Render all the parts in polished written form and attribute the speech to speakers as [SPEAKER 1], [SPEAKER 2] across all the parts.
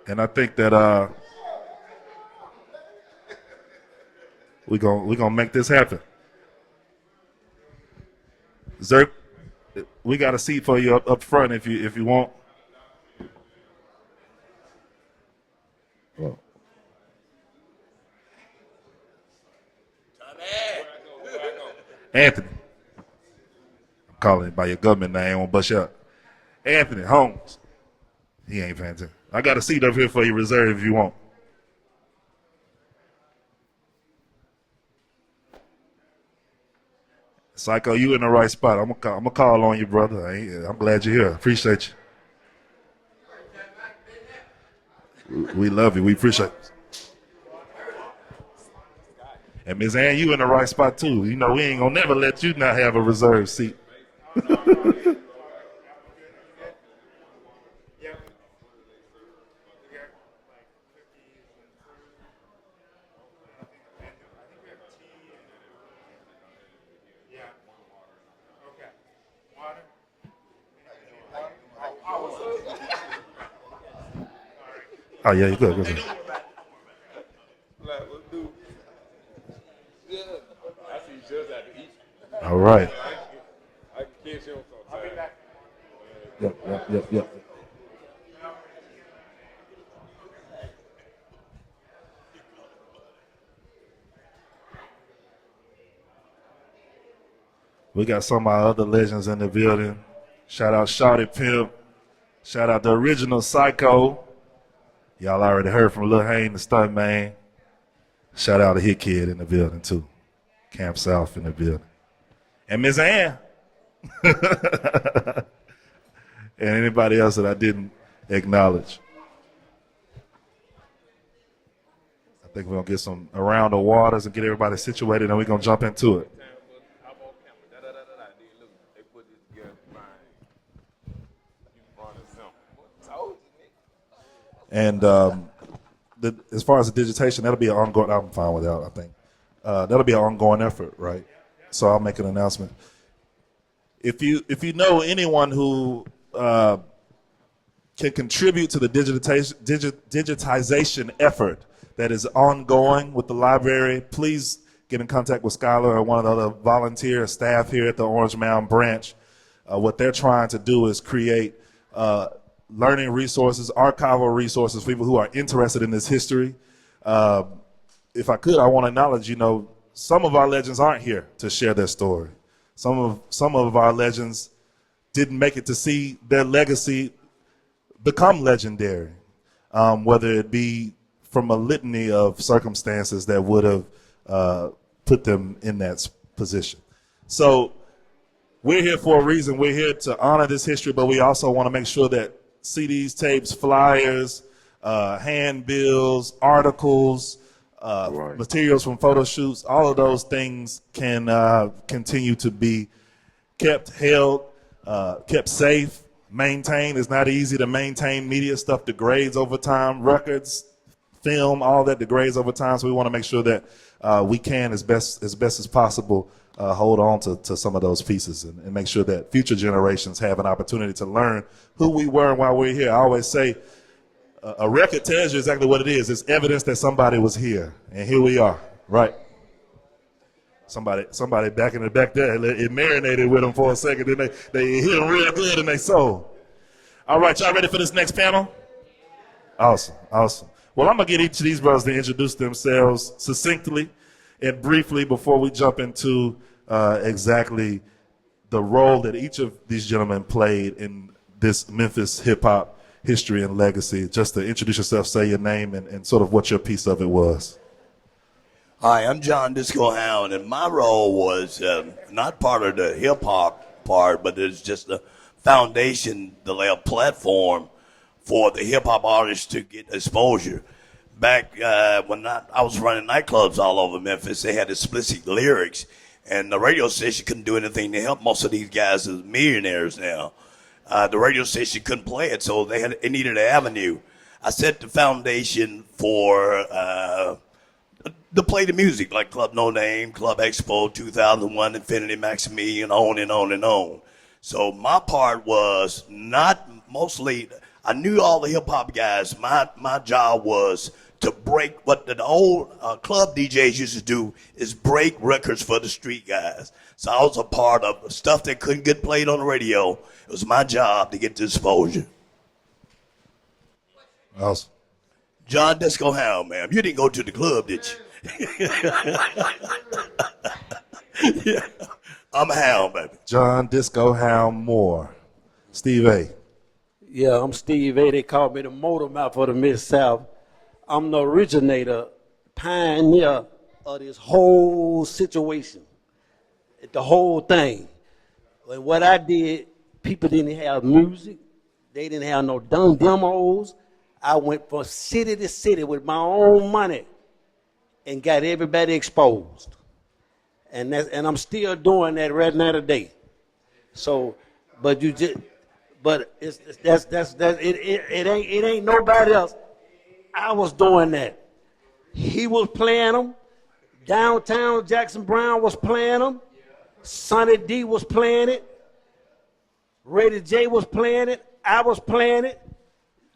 [SPEAKER 1] And I think that we gonna make this happen. Zirk, we got a seat for you up front if you want. Well. Anthony. I'm calling it by your government name. I won't bust you up. Anthony Holmes. He ain't fantastic. I got a seat up here for you reserved if you want. Psycho, you in the right spot. I'm gonna call on you, brother. I'm glad you're here. Appreciate you. We love you. We appreciate it. And Ms. Ann, you in the right spot too. You know, we ain't gonna never let you not have a reserved seat. Oh yeah, you good. Good. All right. Yep. We got some of our other legends in the building. Shout out Shawty Pimp. Shout out the original Psycho. Y'all already heard from Lil Hayne, the stunt man. Shout out to Hitkidd in the building too. Camp South in the building. And Ms. Ann. And anybody else that I didn't acknowledge. I think we're going to get some around the waters and get everybody situated, and we're going to jump into it. And as far as the digitation, that'll be an ongoing. I'm fine with that. I think that'll be an ongoing effort, right? So I'll make an announcement. If you know anyone who can contribute to the digitization effort that is ongoing with the library, please get in contact with Skylar or one of the other volunteer staff here at the Orange Mound Branch. What they're trying to do is create learning resources, archival resources for people who are interested in this history. If I could, I want to acknowledge, some of our legends aren't here to share their story. Some of our legends didn't make it to see their legacy become legendary, whether it be from a litany of circumstances that would have put them in that position. So we're here for a reason. We're here to honor this history, but we also want to make sure that CDs, tapes, flyers, handbills, articles, materials from photo shoots, all of those things can continue to be kept safe, maintained. It's not easy to maintain media. Stuff degrades over time. Records, film, all that degrades over time. So we want to make sure that we can, as best as possible, hold on to some of those pieces and make sure that future generations have an opportunity to learn who we were and why we're here. I always say a record tells you exactly what it is. It's evidence that somebody was here, and here we are, right? Somebody back in the back there, it marinated with them for a second, then they hit them real good in their soul. All right, y'all ready for this next panel? Awesome. Well, I'm going to get each of these brothers to introduce themselves succinctly and briefly before we jump into exactly the role that each of these gentlemen played in this Memphis hip-hop history and legacy. Just to introduce yourself, say your name, and sort of what your piece of it was.
[SPEAKER 2] Hi, I'm John Disco Hound, and my role was not part of the hip-hop part, but it's just the foundation, the layer platform for the hip-hop artists to get exposure. Back when I was running nightclubs all over Memphis, they had explicit lyrics, and the radio station couldn't do anything to help. Most of these guys are millionaires now. The radio station couldn't play it, so they needed an avenue. I set the foundation for to play the music, like Club No Name, Club Expo, 2001, Infinity Maximilian, on and on and on. So my part was not mostly, I knew all the hip hop guys. My job was to break what the old club DJs used to do is break records for the street guys. So I was a part of stuff that couldn't get played on the radio. It was my job to get the exposure.
[SPEAKER 1] Awesome.
[SPEAKER 2] John Disco Hound, ma'am. You didn't go to the club, did you? Yeah. I'm a Hound, baby.
[SPEAKER 1] John Disco Hound Moore. Steve A.
[SPEAKER 3] Yeah, I'm Steve A. They call me the motor mouth of the Mid-South. I'm the originator, pioneer of this whole situation, the whole thing. And what I did, people didn't have music. They didn't have no dumb demos. I went from city to city with my own money and got everybody exposed. And I'm still doing that right now today. So, but you just, but it ain't nobody else. I was doing that. He was playing them. Downtown Jackson Brown was playing them. Sonny D was playing it. Reddy J was playing it. I was playing it.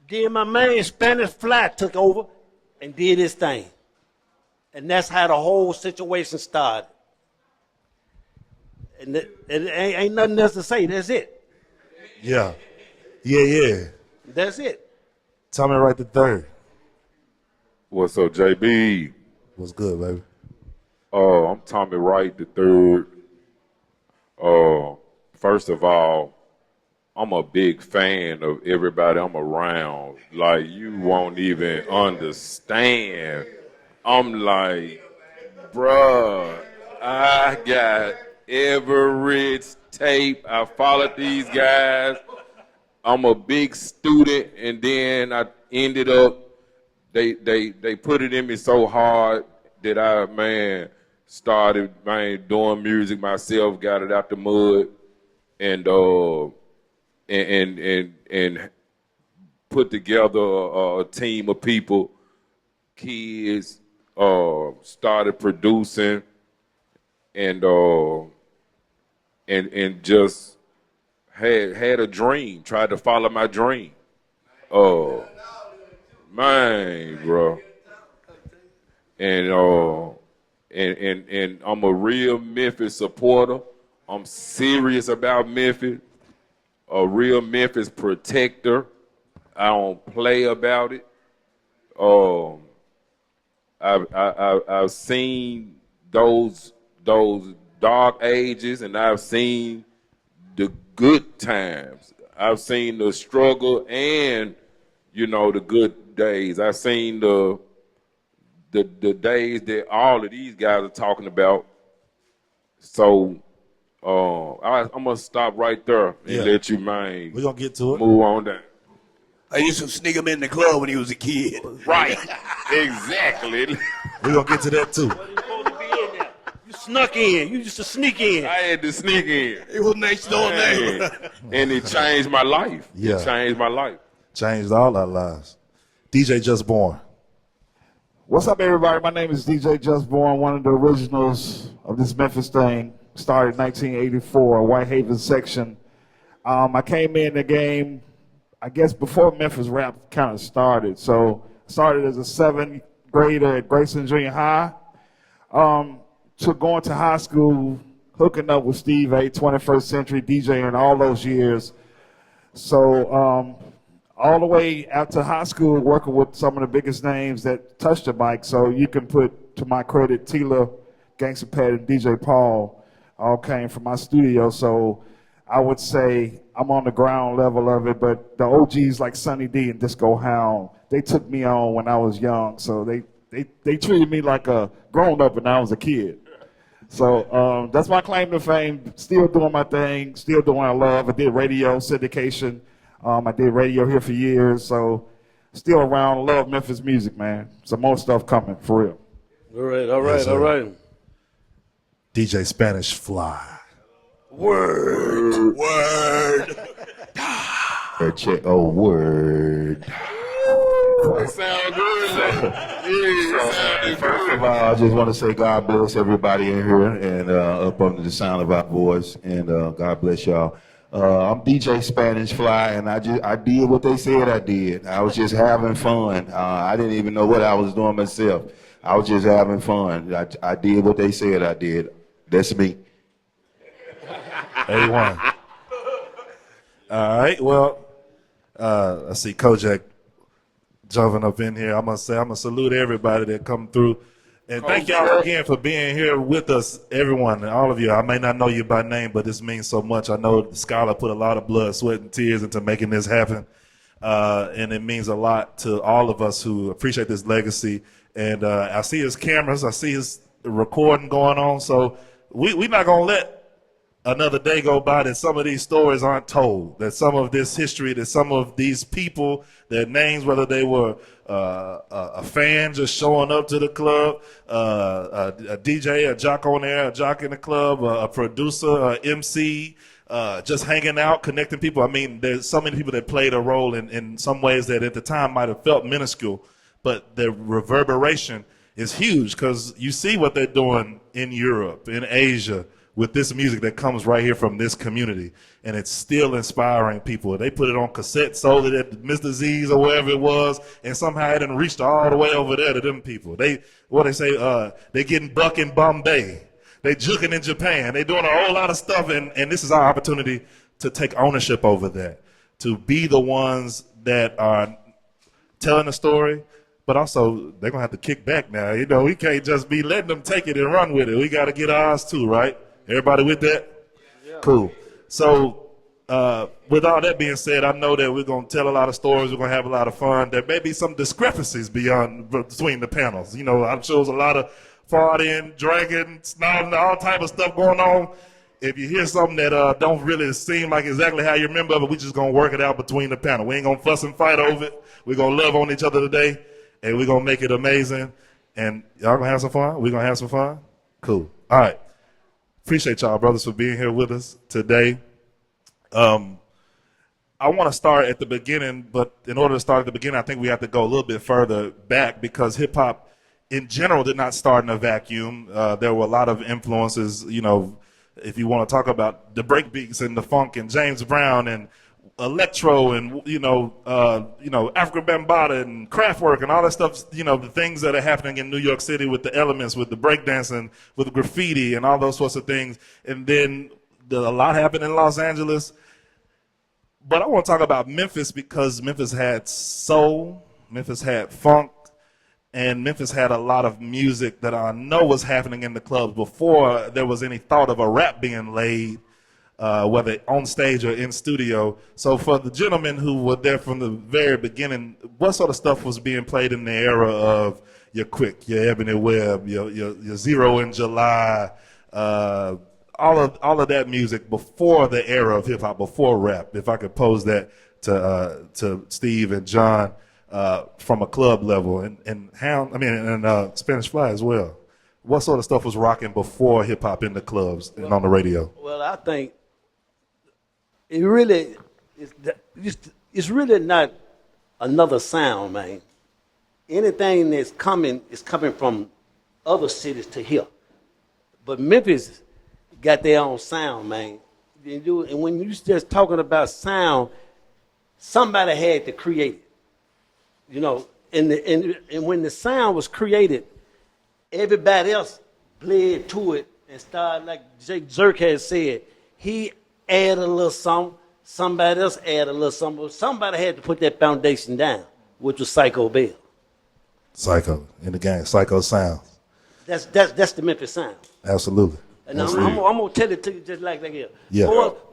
[SPEAKER 3] Then my man Spanish Fly took over and did his thing. And that's how the whole situation started. And it ain't nothing else to say. That's it.
[SPEAKER 1] Yeah. Yeah.
[SPEAKER 3] That's it.
[SPEAKER 1] Tommy Wright III.
[SPEAKER 4] What's up, JB?
[SPEAKER 1] What's good, baby?
[SPEAKER 4] I'm Tommy Wright III. First of all, I'm a big fan of everybody I'm around. Like, you won't even understand. I'm like, bruh, I got every tape. I followed these guys. I'm a big student, and then I ended up, they put it in me so hard that I, started, doing music myself, got it out the mud, and put together a team of people, kids, started producing, and just had a dream, tried to follow my dream. Bro. And I'm a real Memphis supporter. I'm serious about Memphis. A real Memphis protector. I don't play about it. I've seen those dark ages, and I've seen the good times. I've seen the struggle and, the good days. I've seen the days that all of these guys are talking about. So I'm going to stop right there and let you,
[SPEAKER 1] We're going to get to it.
[SPEAKER 4] move on down.
[SPEAKER 2] I used to sneak him in the club when he was a kid.
[SPEAKER 4] Right. Exactly.
[SPEAKER 1] We're going to get to that, too.
[SPEAKER 3] You supposed to be in there. You snuck in. You used to sneak in.
[SPEAKER 4] I had to sneak in.
[SPEAKER 2] It was next door neighbor.
[SPEAKER 4] And it changed my life.
[SPEAKER 1] Yeah.
[SPEAKER 4] It changed my life.
[SPEAKER 1] Changed all our lives. DJ Jus Borne.
[SPEAKER 5] What's up, everybody? My name is DJ Jus Borne, one of the originals of this Memphis thing. Started in 1984, Whitehaven section. I came in the game, I guess, before Memphis rap kind of started. So I started as a 7th grader at Grayson Junior High. To going to high school, hooking up with Steve A, 21st Century, DJing all those years. So all the way out to high school, working with some of the biggest names that touched the mic. So you can put, to my credit, Tila, Gangsta Pat, and DJ Paul all came from my studio. So I would say I'm on the ground level of it, but the OGs like Sonny D and Disco Hound, they took me on when I was young. So they treated me like a grown-up when I was a kid. So that's my claim to fame. Still doing my thing, still doing what I love. I did radio syndication. I did radio here for years, so still around. Love Memphis music, man. Some more stuff coming, for real.
[SPEAKER 3] All right.
[SPEAKER 1] DJ Spanish Fly.
[SPEAKER 2] Word.
[SPEAKER 6] Check. Oh, word.
[SPEAKER 4] It sounds good.
[SPEAKER 6] First of all, I just want to say God bless everybody in here and up under the sound of our voice, and God bless y'all. I'm DJ Spanish Fly, and I did what they said I did. I was just having fun. I didn't even know what I was doing myself. I was just having fun. I did what they said I did. That's me.
[SPEAKER 1] A1. All right, well, I see Kojak jumping up in here. I'm going to salute everybody that come through. And thank y'all again for being here with us, everyone, and all of you. I may not know you by name, but this means so much. I know Scholar put a lot of blood, sweat, and tears into making this happen. And it means a lot to all of us who appreciate this legacy. And I see his cameras. I see his recording going on. So we're not going to let another day go by that some of these stories aren't told, that some of this history, that some of these people, their names, whether they were a fan just showing up to the club, a DJ, a jock on air, a jock in the club, a producer, a MC, just hanging out, connecting people. I mean, there's so many people that played a role in some ways that at the time might have felt minuscule, but the reverberation is huge because you see what they're doing in Europe, in Asia, with this music that comes right here from this community, and it's still inspiring people. They put it on cassette, sold it at Mr. Z's or wherever it was, and somehow it didn't reach all the way over there to them people. They getting buck in Bombay. They juking in Japan. They doing a whole lot of stuff, and this is our opportunity to take ownership over that, to be the ones that are telling the story, but also they're going to have to kick back now. You know, we can't just be letting them take it and run with it. We got to get ours too, right? Everybody with that? Yeah. Cool. So with all that being said, I know that we're going to tell a lot of stories. We're going to have a lot of fun. There may be some discrepancies between the panels. You know, I'm sure there's a lot of farting, drinking, snorting, all type of stuff going on. If you hear something that don't really seem like exactly how you remember it, we're just going to work it out between the panel. We ain't going to fuss and fight over it. We're going to love on each other today, and we're going to make it amazing. And y'all going to have some fun? We're going to have some fun? Cool. All right. Appreciate y'all, brothers, for being here with us today. I want to start at the beginning, but in order to start at the beginning, I think we have to go a little bit further back because hip-hop in general did not start in a vacuum. There were a lot of influences, you know, if you want to talk about the breakbeats and the funk and James Brown and electro and, African Bambaataa and Kraftwerk and all that stuff, you know, the things that are happening in New York City with the elements, with the breakdancing, with graffiti and all those sorts of things. And then a lot happened in Los Angeles. But I want to talk about Memphis because Memphis had soul, Memphis had funk, and Memphis had a lot of music that I know was happening in the clubs before there was any thought of a rap being laid. Whether on stage or in studio. So for the gentlemen who were there from the very beginning, what sort of stuff was being played in the era of your Quick, your Ebony Webb, your Zero in July, all of that music before the era of hip hop, before rap? If I could pose that to Steve and John from a club level, and Hound, and Spanish Fly as well. What sort of stuff was rocking before hip hop in the clubs and on the radio?
[SPEAKER 3] Well, I think it really it's really not another sound, man. Anything that's coming is coming from other cities to here. But Memphis got their own sound, man. And when you just talking about sound, somebody had to create it. You know, and when the sound was created, everybody else bled to it and started, like Zirk had said, he added a little something, somebody else added a little something, but somebody had to put that foundation down, which was Psycho Bell.
[SPEAKER 1] Psycho in the game, Psycho sound.
[SPEAKER 3] That's the Memphis sound.
[SPEAKER 1] Absolutely.
[SPEAKER 3] And I'm gonna tell it to you just like that here.
[SPEAKER 1] Yeah.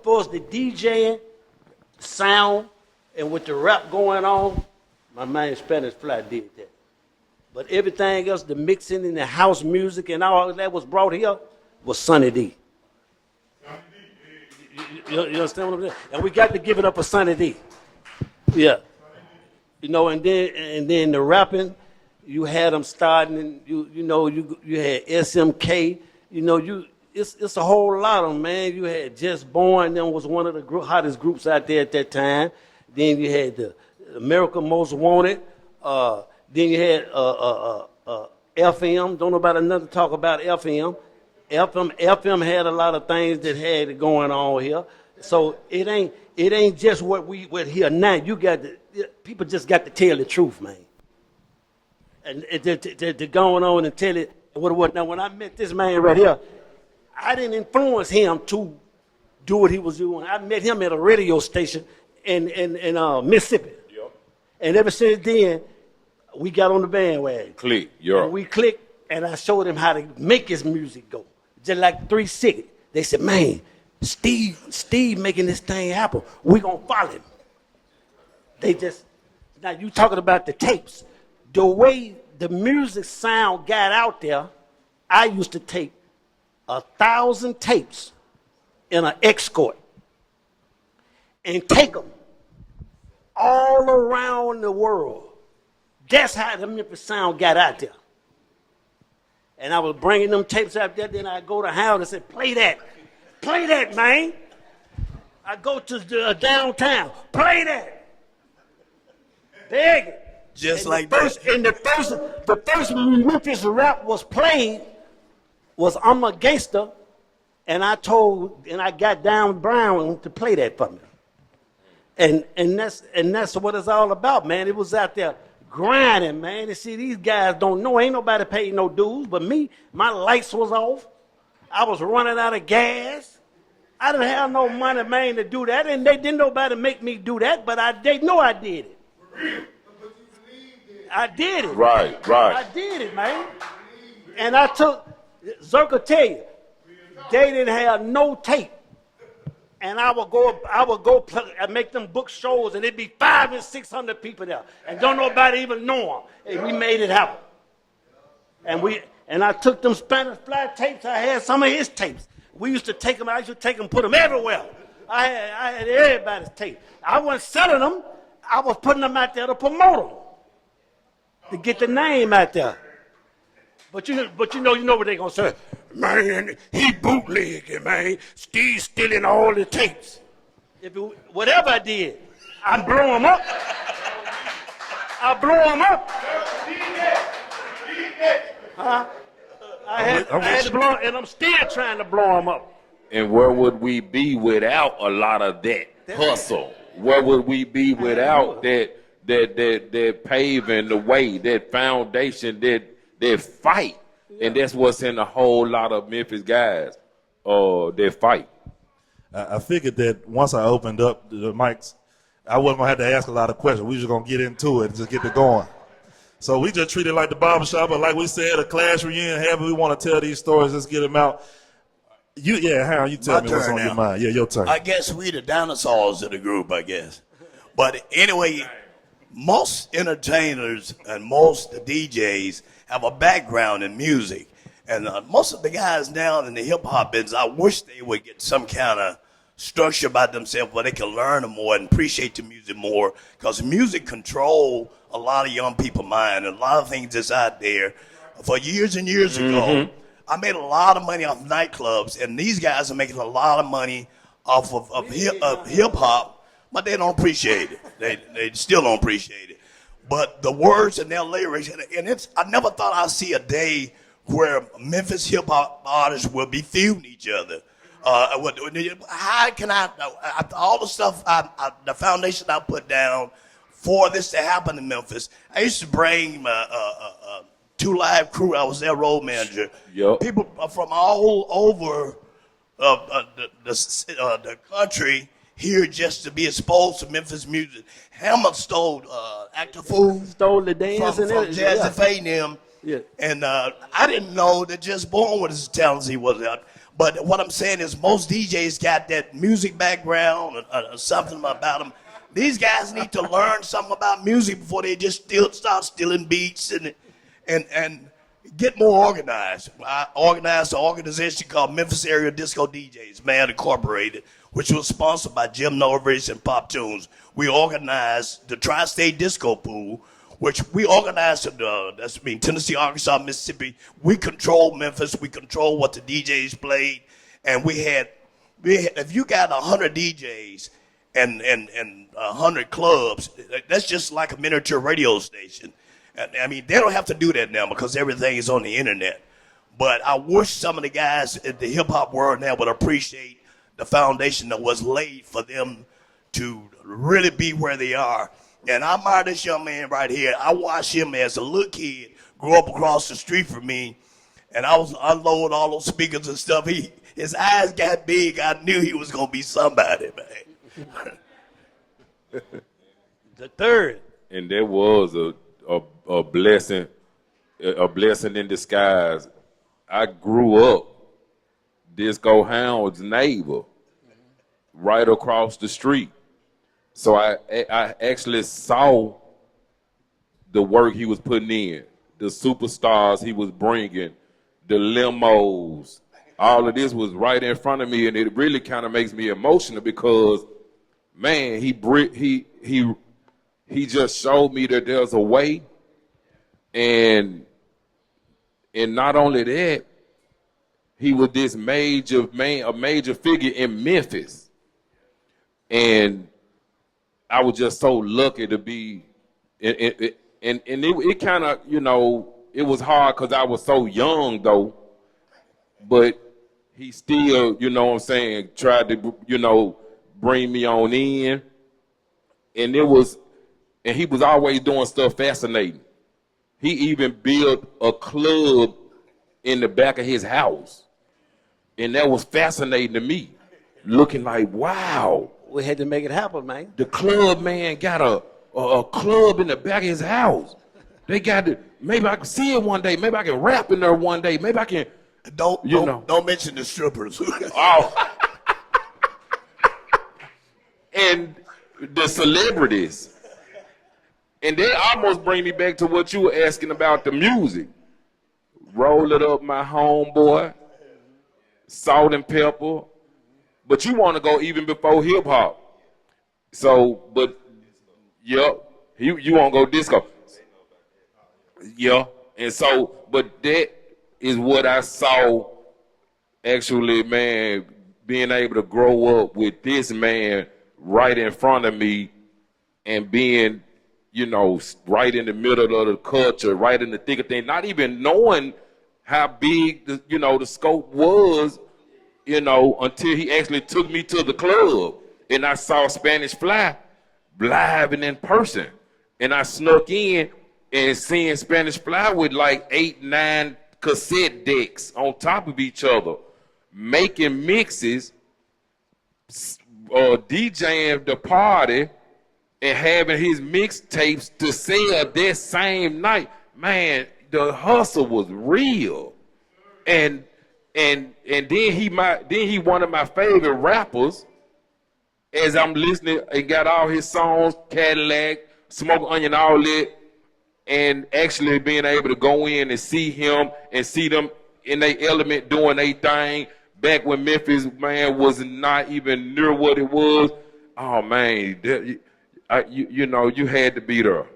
[SPEAKER 3] For the DJing, sound, and with the rap going on, my man Spanish Fly did that. But everything else, the mixing and the house music and all that was brought here was Sonny D. You understand what I'm saying? And we got to give it up for Sonny D. Yeah. You know, and then the rapping, you had them starting, and you had SMK. You know, it's a whole lot of them, man. You had Jus Borne, them was one of the hottest groups out there at that time. Then you had the America Most Wanted. Then you had FM. Don't nobody nothing talk about FM. FM had a lot of things that had it going on here. So it ain't just what here now. People just got to tell the truth, man. And to go on and tell it what. Now, when I met this man right here, I didn't influence him to do what he was doing. I met him at a radio station in Mississippi. Yep. And ever since then, we got on the bandwagon.
[SPEAKER 4] And
[SPEAKER 3] we clicked, and I showed him how to make his music go. Just like 360. They said, man, Steve making this thing happen. We gonna follow him. Now you talking about the tapes. The way the music sound got out there, I used to take 1,000 tapes in an escort and take them all around the world. That's how the Memphis sound got out there. And I was bringing them tapes out there, then I'd go to Hound and say, play that, man. I go to downtown, play that. Beg it.
[SPEAKER 2] Just
[SPEAKER 3] and
[SPEAKER 2] like
[SPEAKER 3] that. And the first Memphis rap was played was I'm a Gangster, and I got Down Brown to play that for me. And that's what it's all about, man. It was out there grinding, man. And see, these guys don't know. Ain't nobody paid no dues, but me, my lights was off. I was running out of gas. I didn't have no money, man, to do that, and they didn't nobody make me do that, but they know I did it. I did it.
[SPEAKER 4] Right.
[SPEAKER 3] I did it, man. And I took, Zirk will tell you, they didn't have no tape. And I would go and make them book shows, and it'd be 500 and 600 people there, and don't nobody even know them. And we made it happen. And I took them Spanish Fly tapes. I had some of his tapes. We used to take them. I used to take them, put them everywhere. I had everybody's tape. I wasn't selling them. I was putting them out there to promote them, to get the name out there. But you know what they gonna say? Man, he bootlegging, man. Steve's stealing all the tapes. Whatever I did, I blow them up. I had to blow them, and I'm still trying to blow them up.
[SPEAKER 4] And where would we be without a lot of that hustle? Where would we be without that paving the way, that foundation, that fight? Yeah. And that's what's in a whole lot of Memphis guys, that fight.
[SPEAKER 1] I figured that once I opened up the mics, I wasn't going to have to ask a lot of questions. We were just going to get into it and just get it going. So we just treat it like the barbershop, but like we said, a class reunion, however we want to tell these stories, let's get them out. Hound, you tell me what's on your mind. Yeah, your turn.
[SPEAKER 2] I guess we the dinosaurs of the group, I guess. But anyway, most entertainers and most DJs have a background in music. And most of the guys now in the hip-hop business, I wish they would get some kind of structure about themselves where they can learn more and appreciate the music more, because music control a lot of young people's mind, and a lot of things that's out there. For years and years ago, I made a lot of money off nightclubs, and these guys are making a lot of money off of hip-hop, but they don't appreciate it. They still don't appreciate it. But the words and their lyrics, and I never thought I'd see a day where Memphis hip-hop artists will be feuding each other. How can all the stuff, the foundation I put down for this to happen in Memphis, I used to bring 2 Live crew. I was their road manager.
[SPEAKER 4] Yep.
[SPEAKER 2] People from all over the country here just to be exposed to Memphis music. Hammer stole Act of Food.
[SPEAKER 3] Stole the dance
[SPEAKER 2] from Jazzy Faye and them.
[SPEAKER 3] Yeah.
[SPEAKER 2] And I didn't know that Jus Borne was as talented as he was out. But what I'm saying is most DJs got that music background or something about them. These guys need to learn something about music before they just start stealing beats and get more organized. I organized an organization called Memphis Area Disco DJs, Man Incorporated, which was sponsored by Jim Norvich and Pop Tunes. We organized the Tri-State Disco Pool, which we organized Tennessee, Arkansas, Mississippi. We control Memphis. We control what the DJs played. And we had if you got 100 DJs and 100 clubs, that's just like a miniature radio station. I mean, they don't have to do that now because everything is on the internet. But I wish some of the guys in the hip-hop world now would appreciate the foundation that was laid for them to really be where they are. And I admire this young man right here. I watched him as a little kid grow up across the street from me, and I was unloading all those speakers and stuff. His eyes got big. I knew he was gonna be somebody, man.
[SPEAKER 3] The third.
[SPEAKER 4] And that was a blessing in disguise. I grew up Disco Hound's neighbor, right across the street. So I actually saw the work he was putting in, the superstars he was bringing, the limos. All of this was right in front of me, and it really kind of makes me emotional because, man, he just showed me that there's a way, and not only that, he was this major figure in Memphis, and I was just so lucky to be, and it kind of, it was hard because I was so young though, but he still, tried to, bring me on in, and he was always doing stuff fascinating. He even built a club in the back of his house, and that was fascinating to me, looking like, wow.
[SPEAKER 3] We had to make it happen, man.
[SPEAKER 4] The club man got a club in the back of his house. They got it. Maybe I can see it one day. Maybe I can rap in there one day. Maybe I can.
[SPEAKER 2] Don't mention the strippers.
[SPEAKER 4] Oh. And the celebrities. And they almost bring me back to what you were asking about the music. Roll It Up, My Homeboy, Salt and Pepper. But you want to go even before hip hop. So, but, yeah, you want to go disco. Yeah, and so, but that is what I saw actually, man, being able to grow up with this man right in front of me and being, right in the middle of the culture, right in the thick of things, not even knowing how big, the scope was, until he actually took me to the club and I saw Spanish Fly live and in person. And I snuck in and seeing Spanish Fly with like 8, 9 cassette decks on top of each other, making mixes, DJing the party, and having his mixtapes to sell that same night. Man, the hustle was real. And then he one of my favorite rappers as I'm listening and got all his songs, Cadillac, Smoke Onion, all that, and actually being able to go in and see him and see them in their element doing their thing back when Memphis, man, was not even near what it was. Oh, man, you had to be there.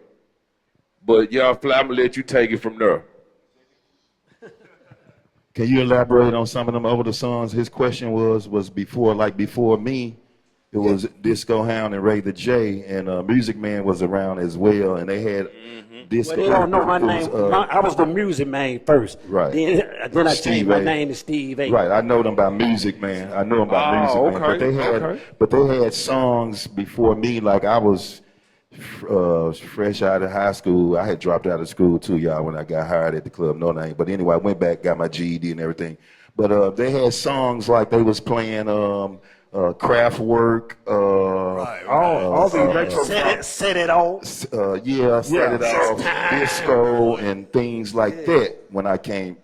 [SPEAKER 4] But, y'all, Fly, I'm going to let you take it from there.
[SPEAKER 6] Can you elaborate on some of them over the songs? His question was before me, it was Disco Hound and Ray the J, and Music Man was around as well, and they had Disco.
[SPEAKER 3] Well, they don't know my name. I was the Music Man first.
[SPEAKER 6] Right.
[SPEAKER 3] Then I changed my name to Steve A.
[SPEAKER 6] Right. I know them by Music Man. I know them by Music Man. But they had songs before me. Like I was fresh out of high school. I had dropped out of school too, y'all, when I got hired at the club. No name. But anyway, I went back, got my GED and everything. But they had songs like they was playing Kraftwerk.
[SPEAKER 5] All the electro.
[SPEAKER 3] Set it off.
[SPEAKER 6] Set it off. Disco and things like that. When I came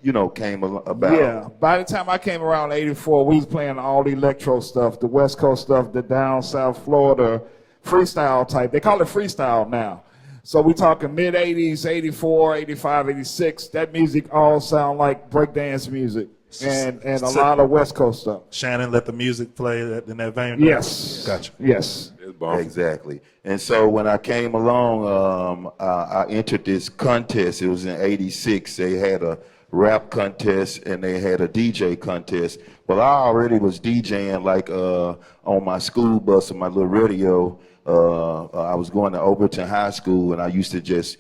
[SPEAKER 6] about.
[SPEAKER 5] Yeah. By the time I came around '84, we was playing all the electro stuff, the West Coast stuff, the down South Florida freestyle type. They call it freestyle now. So we talking mid '80s, '84, '85, '86. That music all sound like breakdance music. And a lot of West Coast stuff.
[SPEAKER 1] Shannon, let the music play in that vein?
[SPEAKER 5] Yes.
[SPEAKER 1] Gotcha.
[SPEAKER 5] Yes.
[SPEAKER 6] Exactly. And so when I came along, I entered this contest. It was in '86. They had a rap contest and they had a DJ contest. Well, I already was DJing like on my school bus on my little radio. I was going to Overton High School and I used to just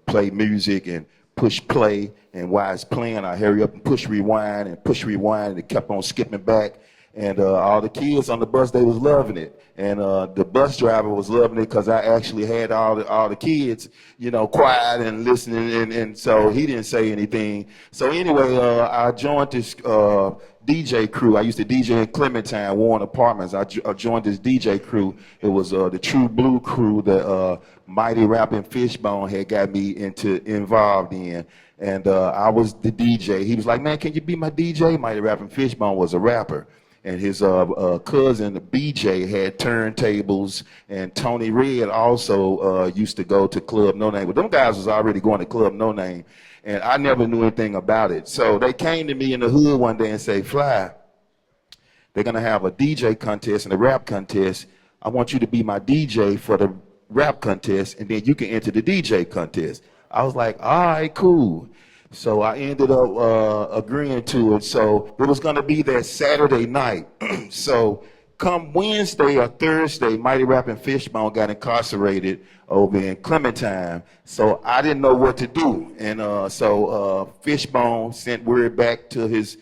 [SPEAKER 6] play music and push play, and while it's playing, I hurry up and push rewind, and it kept on skipping back. And all the kids on the bus, they was loving it. And the bus driver was loving it because I actually had all the kids, you know, quiet and listening, and so he didn't say anything. So anyway, I joined this DJ crew. I used to DJ in Clementine, Warren Apartments. I joined this DJ crew. It was the True Blue crew that Mighty Rapping Fishbone had got me involved in. And I was the DJ. He was like, man, can you be my DJ? Mighty Rapping Fishbone was a rapper. And his cousin, BJ, had turntables, and Tony Red also used to go to Club No Name. But them guys was already going to Club No Name, and I never knew anything about it. So they came to me in the hood one day and say, Fly, they're going to have a DJ contest and a rap contest. I want you to be my DJ for the rap contest, and then you can enter the DJ contest. I was like, all right, cool. So I ended up agreeing to it. So it was going to be that Saturday night. So come Wednesday or Thursday, Mighty Rapping Fishbone got incarcerated over in Clementine. So I didn't know what to do. And so Fishbone sent word back to his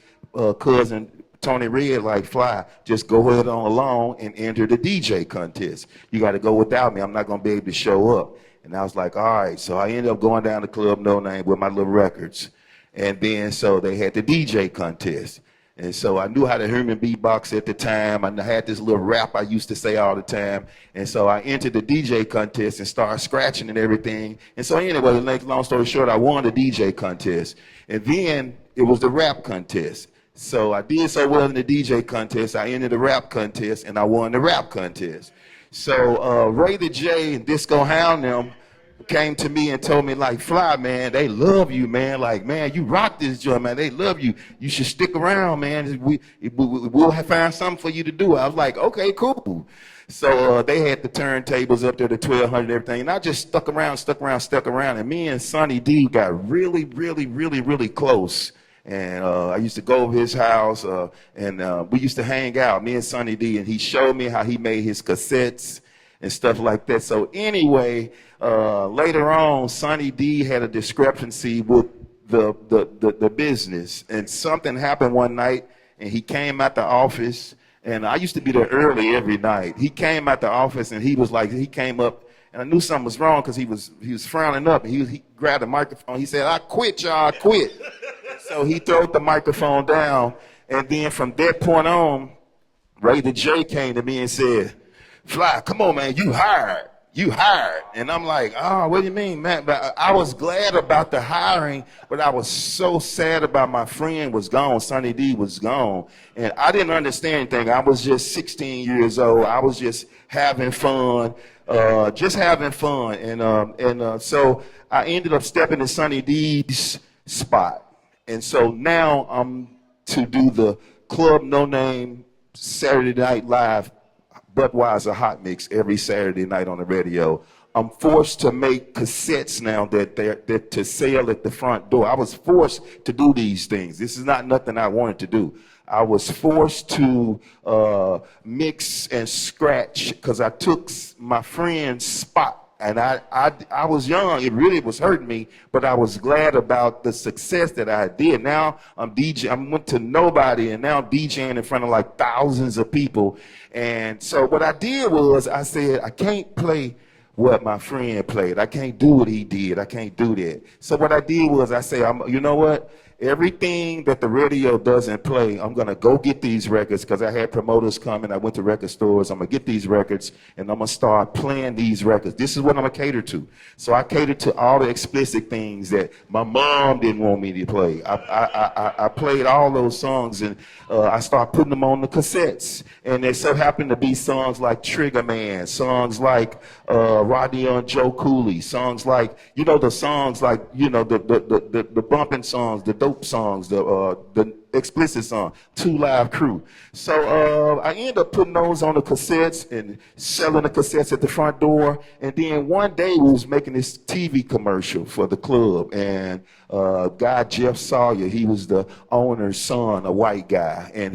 [SPEAKER 6] cousin, Tony Red, like, Fly, just go ahead on along and enter the DJ contest. You got to go without me. I'm not going to be able to show up. And I was like, all right. So I ended up going down to Club No Name with my little records. And then so they had the DJ contest. And so I knew how to human beatbox at the time. I had this little rap I used to say all the time. And so I entered the DJ contest and started scratching and everything. And so anyway, to make long story short, I won the DJ contest. And then it was the rap contest. So I did so well in the DJ contest. I entered the rap contest and I won the rap contest. So Ray the J and Disco Hound them came to me and told me, like, Fly, man, they love you, man. Like, man, you rock this joint, man. They love you. You should stick around, man. We'll find something for you to do. I was like, okay, cool. So they had the turntables up there, the 1200 and everything. And I just stuck around. And me and Sonny D got really, really, really, really close. And I used to go over his house, and we used to hang out, me and Sonny D, and he showed me how he made his cassettes and stuff like that. So anyway, later on, Sonny D had a discrepancy with the business, and something happened one night, and he came out the office, and I used to be there early every night. He came out the office, and he was like, he came up, and I knew something was wrong because he was frowning up, and he grabbed the microphone. He said, I quit, y'all, I quit. So he threw the microphone down, and then from that point on, Ray the J came to me and said, Fly, come on, man, you hired. And I'm like, oh, what do you mean, man? But I was glad about the hiring, but I was so sad about my friend was gone. Sonny D was gone. And I didn't understand anything. I was just 16 years old. I was just having fun, And so I ended up stepping in Sonny D's spot. And so now I'm to do the Club No Name Saturday Night Live Budweiser Hot Mix every Saturday night on the radio. I'm forced to make cassettes now that they're to sell at the front door. I was forced to do these things. This is not nothing I wanted to do. I was forced to mix and scratch because I took my friend's spot. And I was young. It really was hurting me, but I was glad about the success that I did. Now I'm DJ. I went to nobody, and now I'm DJing in front of like thousands of people. And so what I did was I said, I can't play what my friend played. I can't do what he did. I can't do that. So what I did was I said, you know what? Everything that the radio doesn't play, I'm going to go get these records because I had promoters coming. I went to record stores. I'm going to get these records, and I'm going to start playing these records. This is what I'm going to cater to. So I catered to all the explicit things that my mom didn't want me to play. I played all those songs, and I started putting them on the cassettes. And there so happened to be songs like Trigger Man, songs like Rodney and Joe Cooley, songs like, the songs like, the bumping songs, the dope songs, the explicit song, Two Live Crew. So I ended up putting those on the cassettes and selling the cassettes at the front door. And then one day we was making this TV commercial for the club, and guy Jeff Sawyer, he was the owner's son, a white guy, and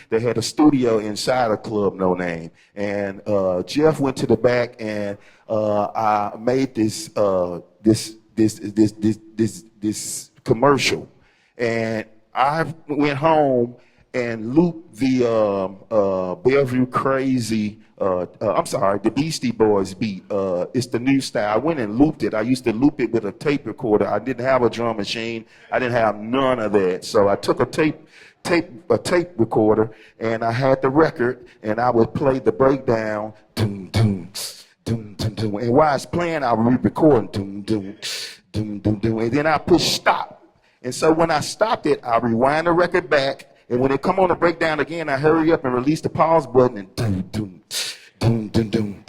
[SPEAKER 6] they had a studio inside a Club No Name. And Jeff went to the back, and I made this commercial. And I went home and loop the Bellevue Crazy, the Beastie Boys beat. It's the new style. I went and looped it. I used to loop it with a tape recorder. I didn't have a drum machine. I didn't have none of that. So I took a tape recorder, and I had the record, and I would play the breakdown, doom, doom, doom, doom, doom. And while it's playing, I would be recording, doom, doom, doom, doom, doom. And then I push stop. And so when I stopped it, I rewind the record back, and when it come on the breakdown again, I hurry up and release the pause button, and doom, doom, doom, doom, doom,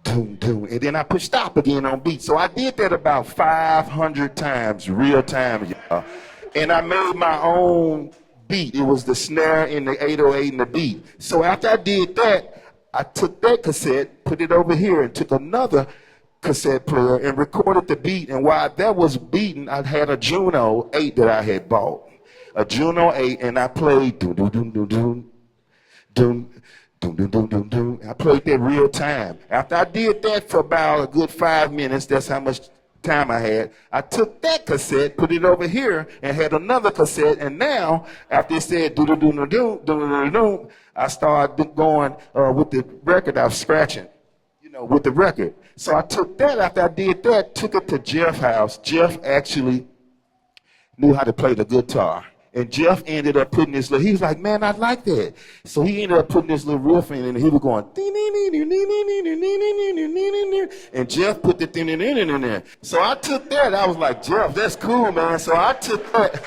[SPEAKER 6] doom, doom. And then I push stop again on beat. So I did that about 500 times, real time, y'all. And I made my own beat. It was the snare in the 808 and the beat. So after I did that, I took that cassette, put it over here, and took another cassette player and recorded the beat. And while that was beating, I had a Juno 8 that I had bought. A Juno 8, and I played doom, doom, doom, doom, doom, doom, doom, doom, doom, doom, doom. I played that real time. After I did that for about a good 5 minutes, that's how much time I had, I took that cassette, put it over here, and had another cassette. And now, after it said do do do do do do do, I started going with the record. I was scratching, with the record. So I took that. After I did that, took it to Jeff's house. Jeff actually knew how to play the guitar. And Jeff ended up putting this little, he was like, man, I like that. So he ended up putting this little riff in, and he was going, and Jeff put the thing in there. So I took that. I was like, Jeff, that's cool, man. So I took that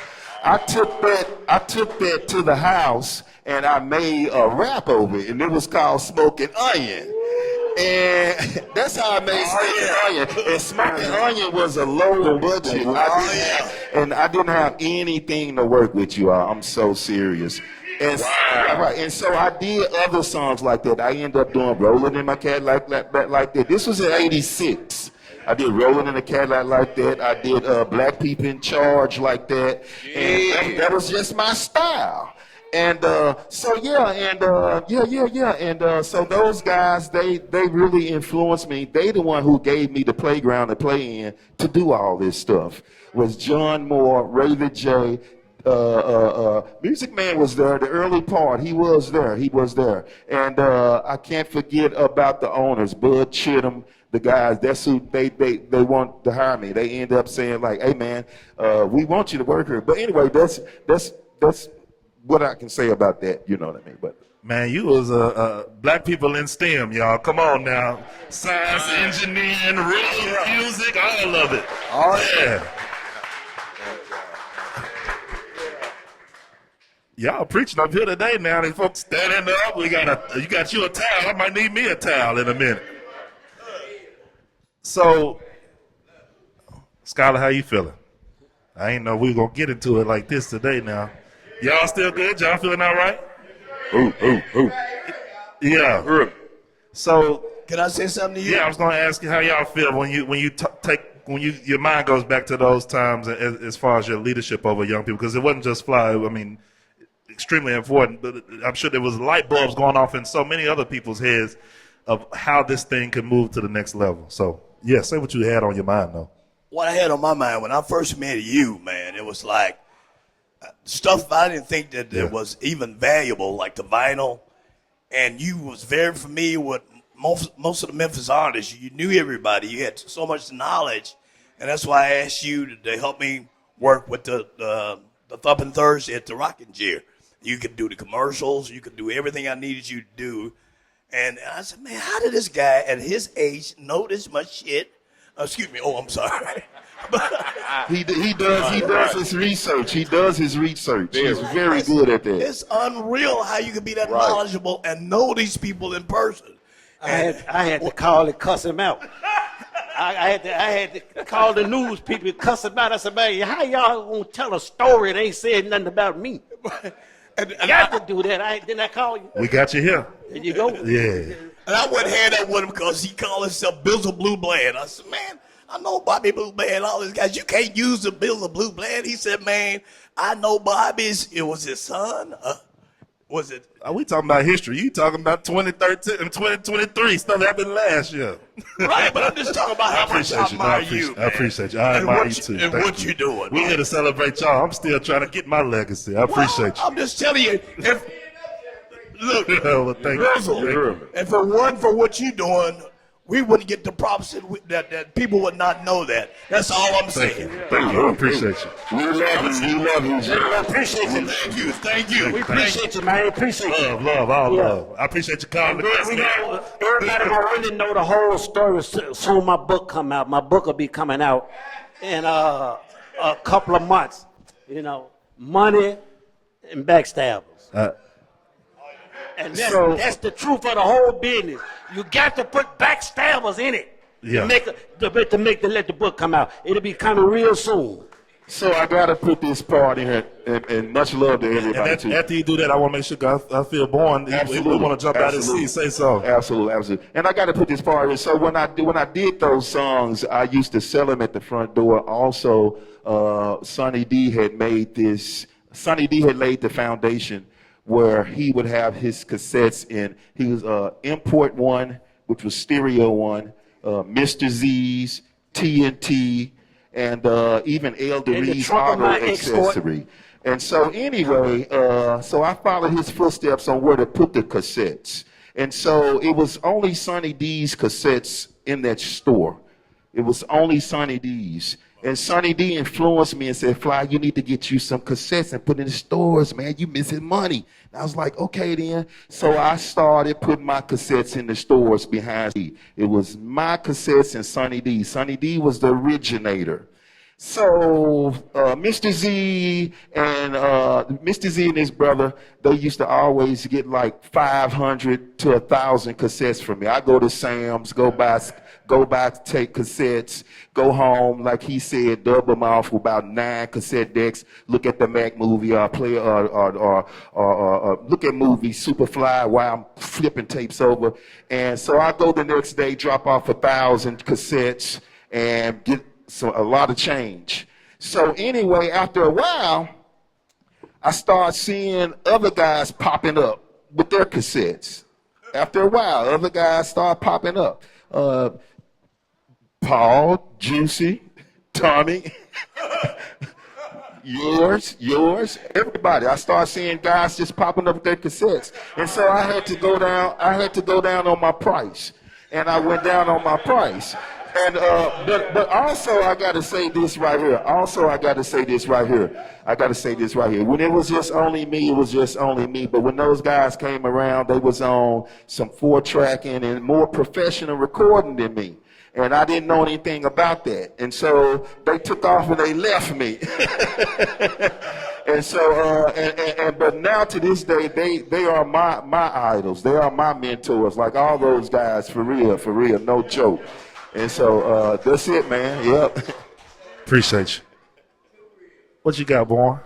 [SPEAKER 6] to the house, and I made a rap over it, and it was called Smoking Onion. And that's how I made Smoking Onion. And Smoking Onion was a low budget. And I didn't have anything to work with, you all. I'm so serious. And, and so I did other songs like that. I ended up doing Rolling in My Cadillac like that. This was in '86. I did Rolling in a Cadillac like that. I did Black People in Charge like that. And that was just my style. And so those guys, they really influenced me. They the one who gave me the playground to play in to do all this stuff. Was John Moore, Raven J, Music Man was there. The early part, he was there. And I can't forget about the owners, Bud Chittum. The guys, that's who they want to hire me. They end up saying like, "Hey man, we want you to work here." But anyway, that's what I can say about that, you know what I mean? But
[SPEAKER 1] man, you was black people in STEM, y'all. Come on now. Science, engineering, rhythm, music, all of it. Oh, yeah. Y'all preaching up here today now. These folks standing up. You got you a towel. I might need me a towel in a minute. So, Skylar, how you feeling? I ain't know we were going to get into it like this today now. Y'all still good? Y'all feeling all right? Ooh. Yeah. So,
[SPEAKER 2] can I say something to you?
[SPEAKER 1] Yeah, I was going to ask you how y'all feel when your mind goes back to those times as far as your leadership over young people, because it wasn't just Fly. I mean, extremely important, but I'm sure there was light bulbs going off in so many other people's heads of how this thing could move to the next level. So, yeah, say what you had on your mind, though.
[SPEAKER 2] What I had on my mind when I first met you, man, it was like stuff I didn't think that it was even valuable, like the vinyl. And you was very familiar with most of the Memphis artists. You knew everybody. You had so much knowledge. And that's why I asked you to help me work with the Thumping Thursday at the Rocking Chair. You could do the commercials. You could do everything I needed you to do. And I said, man, how did this guy at his age know this much shit? Excuse me. Oh, I'm sorry.
[SPEAKER 6] He does his research. He's very good at that.
[SPEAKER 2] It's unreal how you can be that knowledgeable and know these people in person.
[SPEAKER 3] I had to call and cuss him out. I had to call the news people and cuss him out. I said, man, how y'all gonna tell a story that ain't said nothing about me? And I got to do that. Didn't I call you?
[SPEAKER 1] We got you here.
[SPEAKER 3] There you go.
[SPEAKER 1] Yeah.
[SPEAKER 2] And I went hand up with him because he called himself Bizzle Blue Bland. I said, man, I know Bobby Blue Bland, all these guys. You can't use the Bizzle Blue Bland. He said, man, I know Bobby's. It was his son. Was it?
[SPEAKER 1] Are we talking about history? You talking about 2013 and 2023 stuff that happened last year.
[SPEAKER 2] Right, but I'm just talking about how much I admire you.
[SPEAKER 1] I appreciate you. I admire you too.
[SPEAKER 2] And
[SPEAKER 1] Thank
[SPEAKER 2] what
[SPEAKER 1] you.
[SPEAKER 2] you doing.
[SPEAKER 1] We here to celebrate y'all. I'm still trying to get my legacy. I appreciate you.
[SPEAKER 2] I'm just telling you. Look,
[SPEAKER 1] Well, thank you.
[SPEAKER 2] if it weren't for what you doing, we wouldn't get the props that people would not know that. That's all I'm saying.
[SPEAKER 1] Thank you. I appreciate you.
[SPEAKER 6] We love you. We love you.
[SPEAKER 3] I appreciate you.
[SPEAKER 2] Thank you.
[SPEAKER 3] We appreciate you, man. Appreciate you.
[SPEAKER 1] Love, all love. I appreciate you calling.
[SPEAKER 3] Everybody gonna really know the whole story soon. My book come out. My book will be coming out in a couple of months. You know, money and backstabbers. And that's the truth of the whole business. You got to put backstabbers in it
[SPEAKER 1] Yeah.
[SPEAKER 3] to let the book come out. It'll be coming real soon.
[SPEAKER 6] So I gotta put this part in here, and much love to everybody
[SPEAKER 1] And
[SPEAKER 6] too.
[SPEAKER 1] after you do that, I want to make sure I feel born.
[SPEAKER 6] Absolutely.
[SPEAKER 1] We want to jump out and
[SPEAKER 6] Absolutely.
[SPEAKER 1] say so.
[SPEAKER 6] Absolutely. And I got to put this part in. So when I did those songs, I used to sell them at the front door. Also, Sonny D had laid the foundation where he would have his cassettes in. He was Import One, which was Stereo One, Mr. Z's, TNT, and even Elder
[SPEAKER 3] In the
[SPEAKER 6] Reed's
[SPEAKER 3] trunk of
[SPEAKER 6] Auto
[SPEAKER 3] my Export.
[SPEAKER 6] Accessory. And so anyway, so I followed his footsteps on where to put the cassettes. And so it was only Sonny D's cassettes in that store. It was only Sonny D's. And Sonny D influenced me and said, Fly, you need to get you some cassettes and put in the stores, man. You missing money. And I was like, okay then. So I started putting my cassettes in the stores behind me. It was my cassettes and Sonny D. Sonny D was the originator. So Mr. Z and his brother, they used to always get like 500 to 1,000 cassettes from me. I go to Sam's, go buy take cassettes, go home, like he said, dub them off with about 9 cassette decks, look at the Mac movie, or play or look at movies, Superfly, while I'm flipping tapes over. And so I go the next day, drop off 1,000 cassettes and get a lot of change. So anyway, after a while, I start seeing other guys popping up with their cassettes. After a while, other guys start popping up. Paul, Juicy, Tommy, yours, everybody. I start seeing guys just popping up with their cassettes. And so I had to go down on my price. And I went down on my price. And but also I gotta say this right here. When it was just only me, it was just only me. But when those guys came around, they was on some 4-tracking and more professional recording than me. And I didn't know anything about that. And so they took off and they left me. And so, but now to this day, they are my idols. They are my mentors, like all those guys, for real, no joke. And so that's it, man. Yep.
[SPEAKER 1] Appreciate you. What you got, Borne?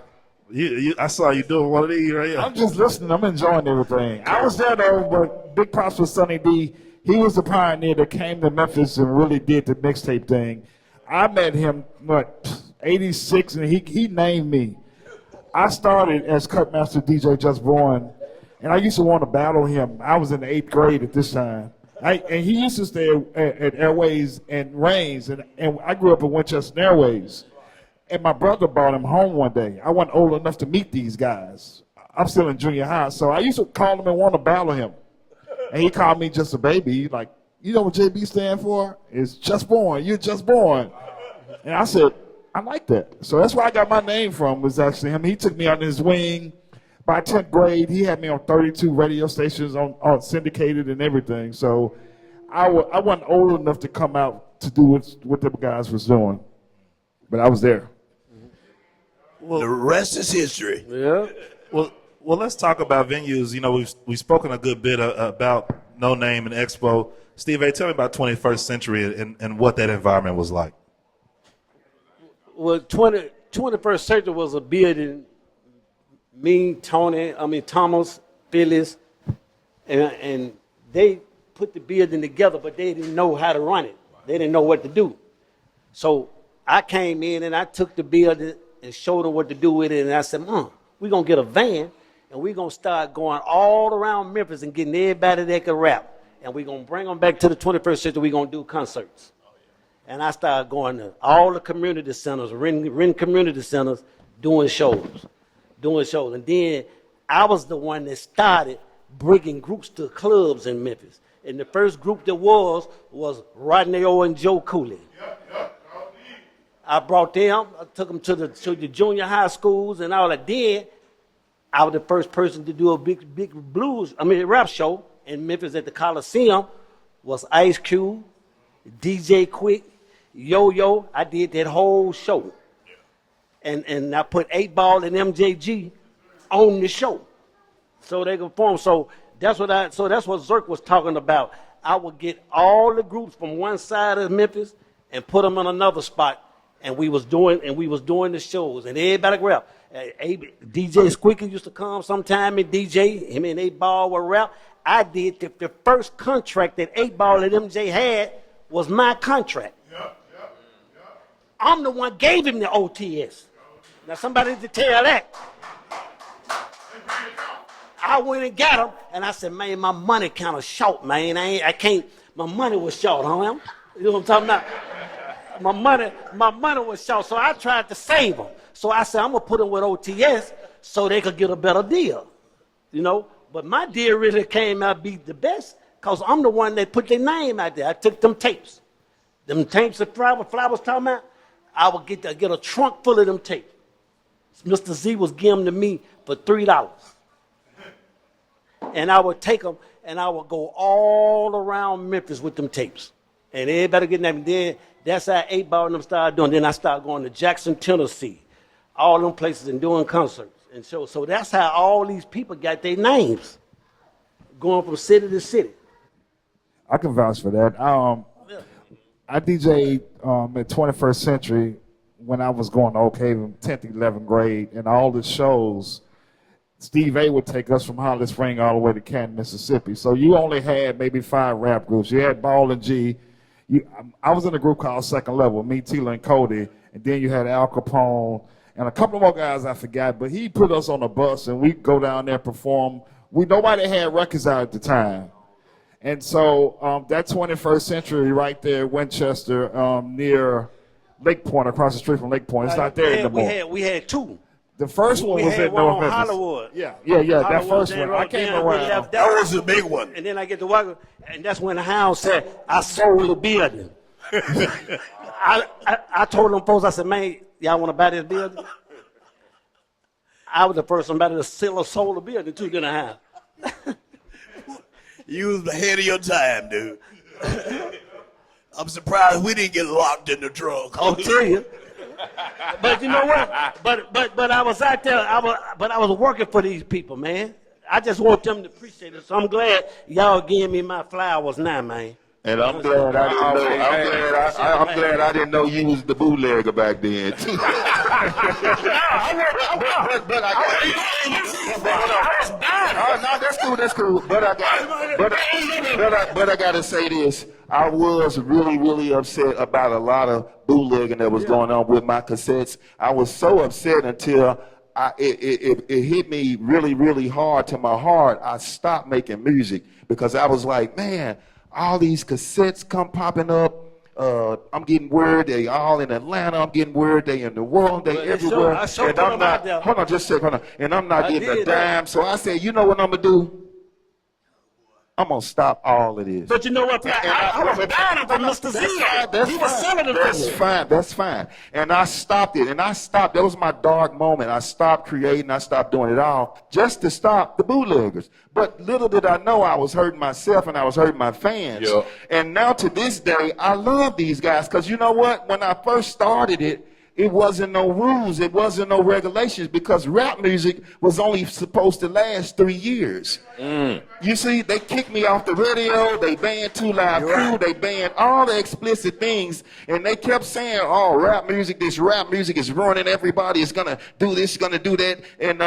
[SPEAKER 1] I saw you doing one of these right here.
[SPEAKER 5] I'm just listening. I'm enjoying everything. I was there though, but big props for Sonny D. He was the pioneer that came to Memphis and really did the mixtape thing. I met him, 86, and he named me. I started as Cutmaster DJ Jus Borne, and I used to want to battle him. I was in the 8th grade at this time. And he used to stay at Airways and Reigns, and I grew up at Winchester Airways. And my brother brought him home one day. I wasn't old enough to meet these guys. I'm still in junior high, so I used to call him and want to battle him. And he called me just a baby. He's like, you know what JB stand for? It's Jus Borne. You're Jus Borne. And I said, I like that. So that's where I got my name from, was actually him. He took me under his wing. By 10th grade, he had me on 32 radio stations, on syndicated and everything. So I wasn't old enough to come out to do what the guys was doing. But I was there.
[SPEAKER 2] Well, the rest is history.
[SPEAKER 3] Yeah.
[SPEAKER 1] Well, let's talk about venues. You know, we've spoken a good bit about No Name and Expo. Steve A., tell me about 21st Century and what that environment was like.
[SPEAKER 3] Well, 21st Century was a building. Thomas, Phyllis, and they put the building together, but they didn't know how to run it. They didn't know what to do. So I came in and I took the building and showed them what to do with it, and I said, we're going to get a van, and we're going to start going all around Memphis and getting everybody that can rap. And we're going to bring them back to the 21st century. We're going to do concerts. And I started going to all the community centers, renting community centers, doing shows. And then I was the one that started bringing groups to clubs in Memphis. And the first group that was Rodney O and Joe Cooley. I brought them, I took them to the junior high schools and all that. Then I was the first person to do a big rap show in Memphis at the Coliseum. Was Ice Cube, DJ Quick, Yo-Yo. I did that whole show. And I put 8 Ball and MJG on the show so they could perform. So that's what Zirk was talking about. I would get all the groups from one side of Memphis and put them in another spot, and we was doing the shows, and everybody could rap. DJ Squeaky used to come sometime and DJ. Him and 8 Ball would rap. I did the first contract that 8 Ball and MJ had was my contract. I'm the one gave him the OTS. Now somebody to tell that. I went and got him, and I said, man, my money kind of short, man. I can't. My money was short, huh? You know what I'm talking about? My money was short, so I tried to save them. So I said, I'm gonna put them with OTS so they could get a better deal, you know. But my deal really came out be the best, cause I'm the one that put their name out there. I took them tapes that Fly was talking about. I would get a trunk full of them tapes. Mr. Z was giving them to me for $3. And I would take them and I would go all around Memphis with them tapes. And everybody getting them. Then that's how 8 Ball and them started doing. Then I started going to Jackson, Tennessee, all them places and doing concerts and shows. So that's how all these people got their names, going from city to city.
[SPEAKER 5] I can vouch for that. I DJ'd at 21st Century when I was going to Oak Haven, 10th, 11th grade, and all the shows, Steve A would take us from Holly Spring all the way to Canton, Mississippi. So you only had maybe 5 rap groups. You had Ball and G. I was in a group called Second Level, me, Tila, and Cody, and then you had Al Capone and a couple more guys I forgot, but he put us on a bus and we'd go down there perform. Nobody had records out at the time. And so that 21st Century right there, Winchester, near Lake Point, across the street from Lake Point. It's not there anymore.
[SPEAKER 3] We had 2.
[SPEAKER 5] The first one was in North Memphis.
[SPEAKER 3] Hollywood.
[SPEAKER 5] Yeah, that first one. I came around.
[SPEAKER 2] That was the big one.
[SPEAKER 3] And then I get to walk, and that's when the Hound said, I sold the building. I told them folks, I said, man, y'all want to buy this building? I was the first somebody to sold the building, too, gonna have.
[SPEAKER 2] You was ahead of your time, dude. I'm surprised we didn't get locked in the trunk.
[SPEAKER 3] I'll tell you. But you know what? But I was out there. I was working for these people, man. I just want them to appreciate it. So I'm glad y'all giving me my flowers now, man.
[SPEAKER 6] And I'm glad I didn't know you was the bootlegger back then too. That's cool. But I gotta say this. I was really upset about a lot of bootlegging that was going on with my cassettes. I was so upset until it hit me really hard to my heart. I stopped making music because I was like, man, all these cassettes come popping up. I'm getting word they all in Atlanta. I'm getting word they in the world. They everywhere. And I'm not. Hold on, just a second. And I'm not getting a dime. So I said, you know what I'm gonna do? I'm gonna stop all of this.
[SPEAKER 3] But you know what? I was buying from Mr. Z. He was selling it.
[SPEAKER 6] That's fine. And I stopped it. That was my dark moment. I stopped creating. I stopped doing it all just to stop the bootleggers. But little did I know I was hurting myself and I was hurting my fans.
[SPEAKER 4] Yeah.
[SPEAKER 6] And now to this day, I love these guys because you know what? When I first started it, it wasn't no rules. It wasn't no regulations because rap music was only supposed to last 3 years. You see, they kicked me off the radio. They banned Too Loud Crew. They banned all the explicit things. And they kept saying, oh, this rap music is ruining everybody. It's going to do this, it's going to do that. And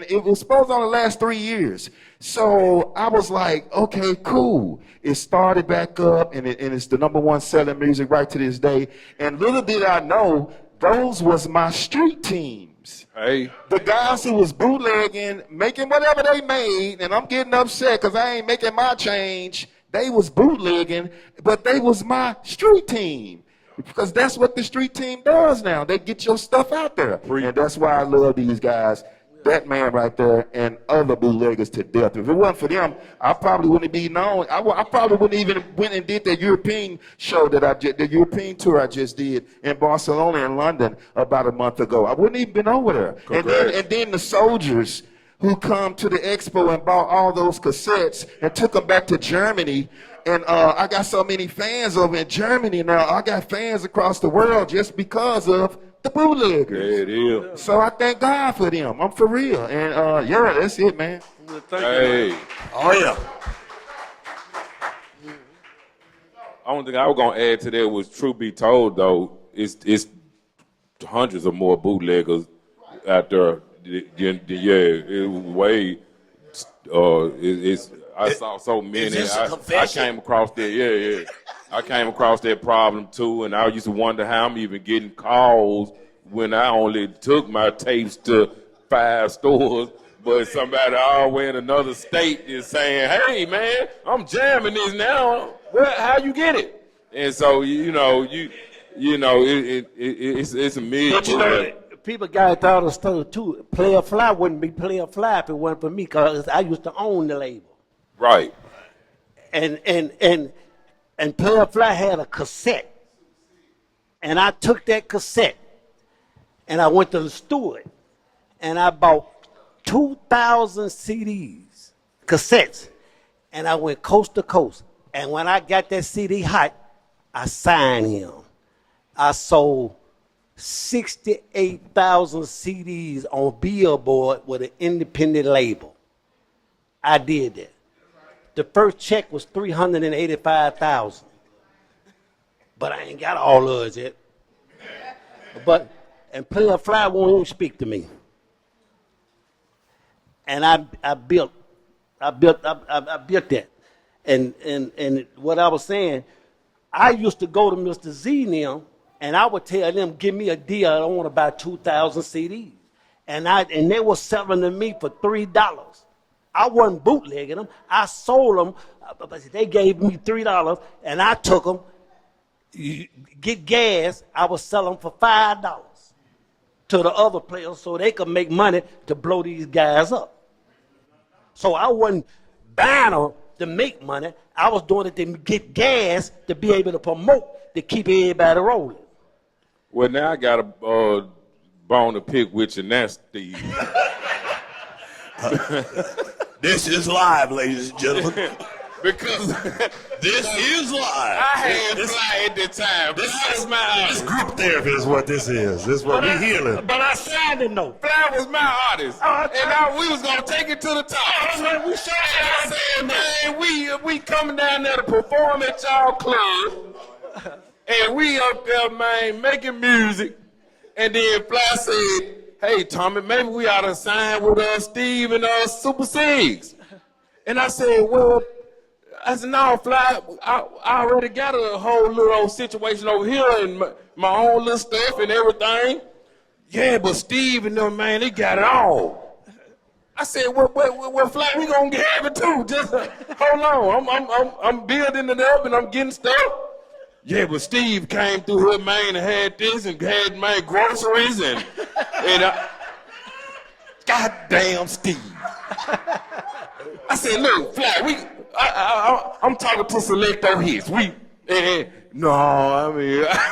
[SPEAKER 6] it was supposed to only last 3 years. So I was like, okay, cool. It started back up, and it's the #1 selling music right to this day. And little did I know, those was my street team. names.
[SPEAKER 4] Hey,
[SPEAKER 6] The guys who was bootlegging, making whatever they made, and I'm getting upset because I ain't making my change. They was bootlegging, but they was my street team. Because that's what the street team does now. They get your stuff out there. And that's why I love these guys. That man right there and other bootleggers to death. If it wasn't for them, I probably wouldn't be known. I probably wouldn't even went and did the European show the European tour I just did in Barcelona and London about a month ago. I wouldn't even been over there. And then the soldiers who come to the expo and bought all those cassettes and took them back to Germany. And I got so many fans over in Germany now. I got fans across the world just because of the bootleggers.
[SPEAKER 4] there it is.
[SPEAKER 6] So I thank God for them. I'm for real. And yeah, that's it, man.
[SPEAKER 4] Hey,
[SPEAKER 2] Oh, yeah.
[SPEAKER 4] only thing I was gonna add to that was, truth be told, though, it's hundreds of more bootleggers out there. It was way. I saw so many.
[SPEAKER 2] this a
[SPEAKER 4] I
[SPEAKER 2] confession?
[SPEAKER 4] came across that. Yeah. I came across that problem too, and I used to wonder how I'm even getting calls when I only took my tapes to 5 stores. But somebody all the way in another state is saying, "Hey, man, I'm jamming this now. How you get it?" And so it's a million.
[SPEAKER 3] But you know, people got all the stuff too. Player Fly wouldn't be Player Fly if it wasn't for me, because I used to own the label.
[SPEAKER 4] Right.
[SPEAKER 3] And Player Fly had a cassette. And I took that cassette and I went to the Stewart and I bought 2,000 CDs, cassettes, and I went coast to coast. And when I got that CD hot, I signed him. I sold 68,000 CDs on Billboard with an independent label. I did that. The first check was $385,000, but I ain't got all of it yet. And Player Fly won't even speak to me. And I built that. And what I was saying, I used to go to Mr. Z and them, and I would tell them, give me a deal, I want to buy 2,000 CDs. And they were selling to me for $3. I wasn't bootlegging them. I sold them, but they gave me $3, and I took them. Get gas, I was selling them for $5 to the other players so they could make money to blow these guys up. So I wasn't buying them to make money. I was doing it to get gas to be able to promote, to keep everybody rolling.
[SPEAKER 4] Well, now I got a bone to pick with you now, Steve.
[SPEAKER 2] This is live, ladies and gentlemen.
[SPEAKER 4] Because
[SPEAKER 2] This is live.
[SPEAKER 4] I had Fly at the time. This was my artist.
[SPEAKER 1] Group therapy is what this is. This is what we healing.
[SPEAKER 3] But I signed it, though.
[SPEAKER 4] Fly was my artist. And we was going to take it to the top. And I said, man, we coming down there to perform at y'all club. And we up there, man, making music. And then Fly said, hey, Tommy, maybe we ought to sign with Steve and Super Six. And I said, well, no, Fly, I already got a whole little old situation over here and my own little stuff and everything. Yeah, but Steve and them, man, they got it all. I said, well, Fly, we gonna have it too. Just hold on, I'm building it up and I'm getting stuff. Yeah, but Steve came through here, man, and had this and had my groceries and goddamn Steve. I said, look, Fly, I'm talking to Selecto Hits.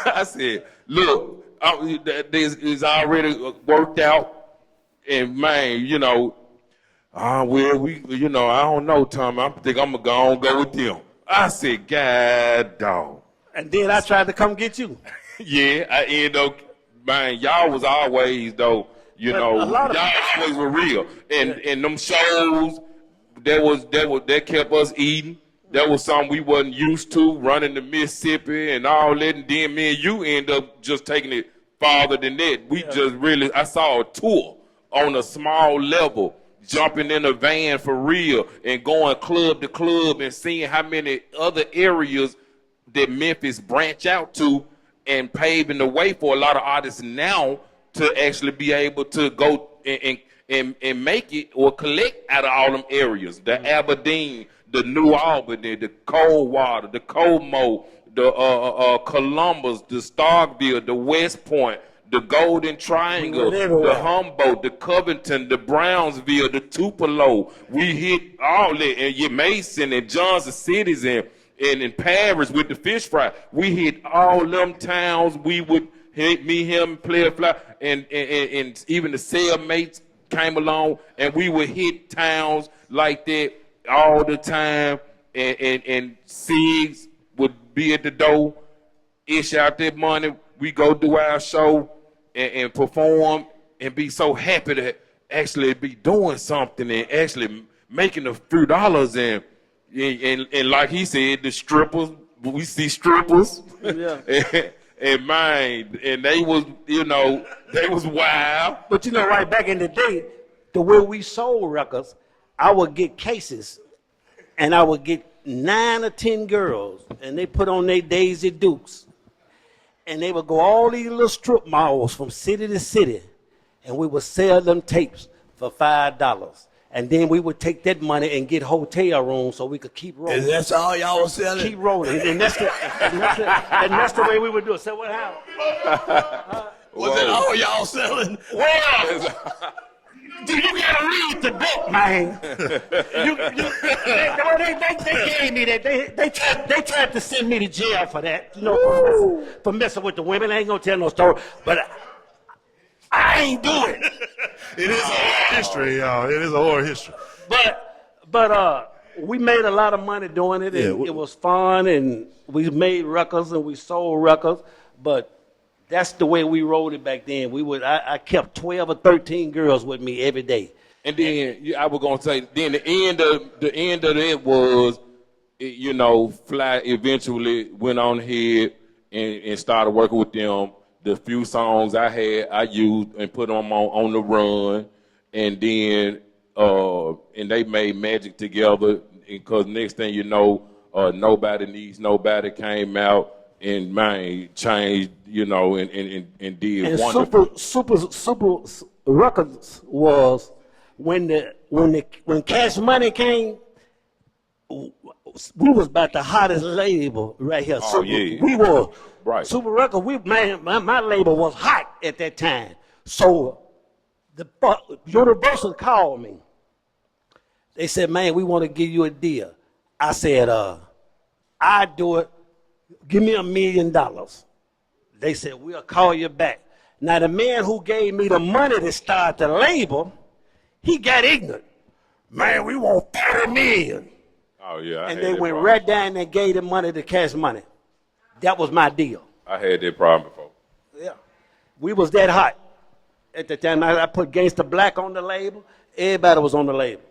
[SPEAKER 4] I said, look, this is already worked out, and man, I don't know, Tom. I think I'm gonna go with them. I said, God dog.
[SPEAKER 3] And then I tried to come get you.
[SPEAKER 4] Yeah, I end up, man, y'all was always, though, y'all always were real. And them shows, that kept us eating. That was something we wasn't used to, running the Mississippi and all that. And then me and you end up just taking it farther than that. I saw a tour on a small level, jumping in a van for real and going club to club and seeing how many other areas that Memphis branch out to and paving the way for a lot of artists now to actually be able to go and make it or collect out of all them areas. The Aberdeen, the New Albany, the Coldwater, the Como, the Columbus, the Starkville, the West Point, the Golden Triangle, the Humboldt, the Covington, the Brownsville, the Tupelo. We hit all that, and Mason and Johnson cities and in Paris with the fish fry. We hit all them towns. We would hit me, him, Player Fly, and even the cellmates came along, and we would hit towns like that all the time, and Sigs would be at the door, ish out that money. We go do our show and perform and be so happy to actually be doing something and actually making a few dollars. And like he said, the strippers, we see strippers. Yeah. and mine, and they was, they was wild.
[SPEAKER 3] But right back in the day, the way we sold records, I would get cases, and I would get 9 or 10 girls, and they put on their Daisy Dukes, and they would go all these little strip malls from city to city, and we would sell them tapes for $5. And then we would take that money and get hotel rooms so we could keep rolling.
[SPEAKER 2] And that's all y'all was selling?
[SPEAKER 3] Keep rolling. And that's the way we would do it. So what happened?
[SPEAKER 2] Was it all y'all selling?
[SPEAKER 3] Well, dude, you gotta read the book, man. They gave me that. They tried to send me to jail for that, for messing with the women. I ain't gonna tell no story, but I ain't doing it.
[SPEAKER 1] It is a horror history, y'all. It is a horror history.
[SPEAKER 3] But we made a lot of money doing it, and it was fun, and we made records and we sold records. But that's the way we rolled it back then. I kept 12 or 13 girls with me every day.
[SPEAKER 4] And then I was gonna say, then the end of it was, Fly eventually went on ahead and started working with them. The few songs I had, I used and put them on the run, and then and they made magic together. Because next thing you know, Nobody Needs Nobody came out, and mine changed, and did
[SPEAKER 3] and
[SPEAKER 4] wonderful.
[SPEAKER 3] Super Records was when Cash Money came. We was about the hottest label right here.
[SPEAKER 4] Oh, yeah.
[SPEAKER 3] We were.
[SPEAKER 4] Right.
[SPEAKER 3] Super Records, my label was hot at that time. So the Universal called me. They said, man, we want to give you a deal. I said, I do it. Give me $1 million. They said, we'll call you back. Now, the man who gave me the money to start the label, he got ignorant. Man, we want $30 million.
[SPEAKER 4] Oh, yeah.
[SPEAKER 3] And they went right down and gave the money to Cash Money. That was my deal.
[SPEAKER 4] I had that problem before.
[SPEAKER 3] Yeah. We was that hot. At the time, I put Gangsta Black on the label. Everybody was on the label.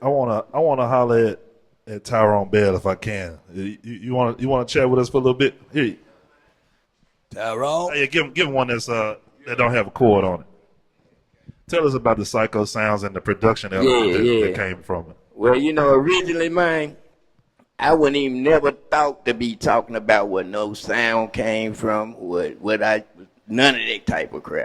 [SPEAKER 1] I wanna holler at Tyrone Bell if I can. You wanna chat with us for a little bit? Here.
[SPEAKER 2] Tyrone?
[SPEAKER 1] Yeah, give him one that don't have a chord on it. Tell us about the Psycho sounds and the production element that came from it.
[SPEAKER 7] Well, originally, man, I wouldn't even never thought to be talking about where no sound came from, none of that type of crap.